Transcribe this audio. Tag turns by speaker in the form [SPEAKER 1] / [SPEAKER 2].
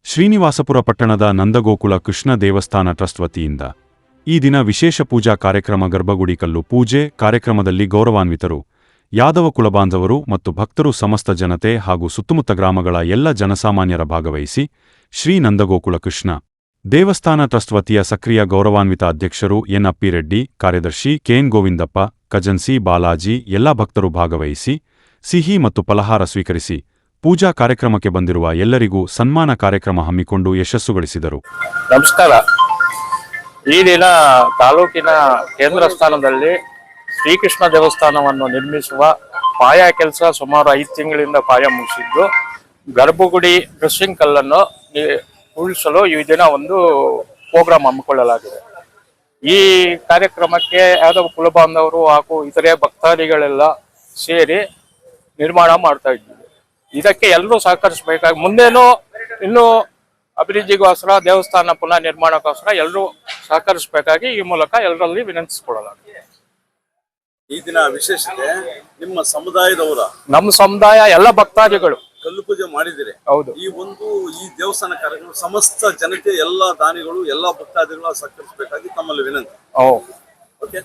[SPEAKER 1] ಶ್ರೀನಿವಾಸಪುರ ಪಟ್ಟಣದ ನಂದಗೋಕುಲ ಕೃಷ್ಣ ದೇವಸ್ಥಾನ ಟ್ರಸ್ಟ್ ವತಿಯಿಂದ ಈ ದಿನ ವಿಶೇಷ ಪೂಜಾ ಕಾರ್ಯಕ್ರಮ ಗರ್ಭಗುಡಿ ಕಲ್ಲು ಪೂಜೆ ಕಾರ್ಯಕ್ರಮದಲ್ಲಿ ಗೌರವಾನ್ವಿತರು ಯಾದವ ಕುಲಬಾಂಧವರು ಮತ್ತು ಭಕ್ತರು ಸಮಸ್ತ ಜನತೆ ಹಾಗೂ ಸುತ್ತಮುತ್ತ ಗ್ರಾಮಗಳ ಎಲ್ಲ ಜನಸಾಮಾನ್ಯರ ಭಾಗವಹಿಸಿ ಶ್ರೀ ನಂದಗೋಕುಲ ಕೃಷ್ಣ ದೇವಸ್ಥಾನ ಟ್ರಸ್ಟ್ ವತಿಯ ಸಕ್ರಿಯ ಗೌರವಾನ್ವಿತ ಅಧ್ಯಕ್ಷರು ಎನ್ ಅಪ್ಪಿರೆಡ್ಡಿ, ಕಾರ್ಯದರ್ಶಿ ಕೆಎನ್ ಗೋವಿಂದಪ್ಪ, ಖಜನ್ಸಿ ಬಾಲಾಜಿ ಎಲ್ಲ ಭಕ್ತರು ಭಾಗವಹಿಸಿ ಸಿಹಿ ಮತ್ತು ಫಲಹಾರ ಸ್ವೀಕರಿಸಿ ಪೂಜಾ ಕಾರ್ಯಕ್ರಮಕ್ಕೆ ಬಂದಿರುವ ಎಲ್ಲರಿಗೂ ಸನ್ಮಾನ ಕಾರ್ಯಕ್ರಮ ಹಮ್ಮಿಕೊಂಡು ಯಶಸ್ಸುಗೊಳಿಸಿದರು.
[SPEAKER 2] ನಮಸ್ಕಾರ. ಈ ದಿನ ತಾಲೂಕಿನ ಕೇಂದ್ರ ಸ್ಥಾನದಲ್ಲಿ ಶ್ರೀಕೃಷ್ಣ ದೇವಸ್ಥಾನವನ್ನು ನಿರ್ಮಿಸುವ ಪಾಯ ಕೆಲಸ ಸುಮಾರು 5 ತಿಂಗಳಿಂದ ಪಾಯ ಮುಗಿಸಿದ್ದು, ಗರ್ಭಗುಡಿ ಡ್ರೆಸ್ಸಿಂಗ್ ಕಲ್ಲನ್ನು ಉಳಿಸಲು ಈ ದಿನ ಒಂದು ಪ್ರೋಗ್ರಾಮ್ ಹಮ್ಮಿಕೊಳ್ಳಲಾಗಿದೆ. ಈ ಕಾರ್ಯಕ್ರಮಕ್ಕೆ ಯಾದವ ಕುಲಬಾಂಧವರು ಹಾಗೂ ಇತರೆ ಭಕ್ತಾದಿಗಳೆಲ್ಲ ಸೇರಿ ನಿರ್ಮಾಣ ಮಾಡ್ತಾ ಇದ್ದೀವಿ. ಇದಕ್ಕೆ ಎಲ್ಲರೂ ಸಹಕರಿಸಬೇಕಾಗಿ ಮುಂದೇನು ಇನ್ನೂ ಅಭಿವೃದ್ಧಿಗೋಸ್ಕರ ದೇವಸ್ಥಾನ ಪುನಃ ನಿರ್ಮಾಣಕ್ಕೋಸ್ಕರ ಎಲ್ಲರೂ ಸಹಕರಿಸಬೇಕಾಗಿ ಈ ಮೂಲಕ ಎಲ್ಲರಲ್ಲಿ ವಿನಂತಿಸಿಕೊಳ್ಳಲಾಗಿದೆ.
[SPEAKER 3] ಈ ದಿನ ವಿಶೇಷತೆ ನಿಮ್ಮ ಸಮುದಾಯದವರ
[SPEAKER 2] ನಮ್ಮ ಸಮುದಾಯ ಎಲ್ಲ ಭಕ್ತಾದಿಗಳು
[SPEAKER 3] ಕಲ್ಲು ಪೂಜೆ ಮಾಡಿದಿರಿ.
[SPEAKER 2] ಹೌದು.
[SPEAKER 3] ಈ ದೇವಸ್ಥಾನ ಕಾರ್ಯಕ್ರಮ ಸಮಸ್ತ ಜನತೆ ಎಲ್ಲ ದಾನಿಗಳು ಎಲ್ಲ ಭಕ್ತಾದಿಗಳು ಸಹಕರಿಸಬೇಕಾಗಿ ತಮ್ಮಲ್ಲಿ ವಿನಂತಿ.
[SPEAKER 2] ಓಕೆ.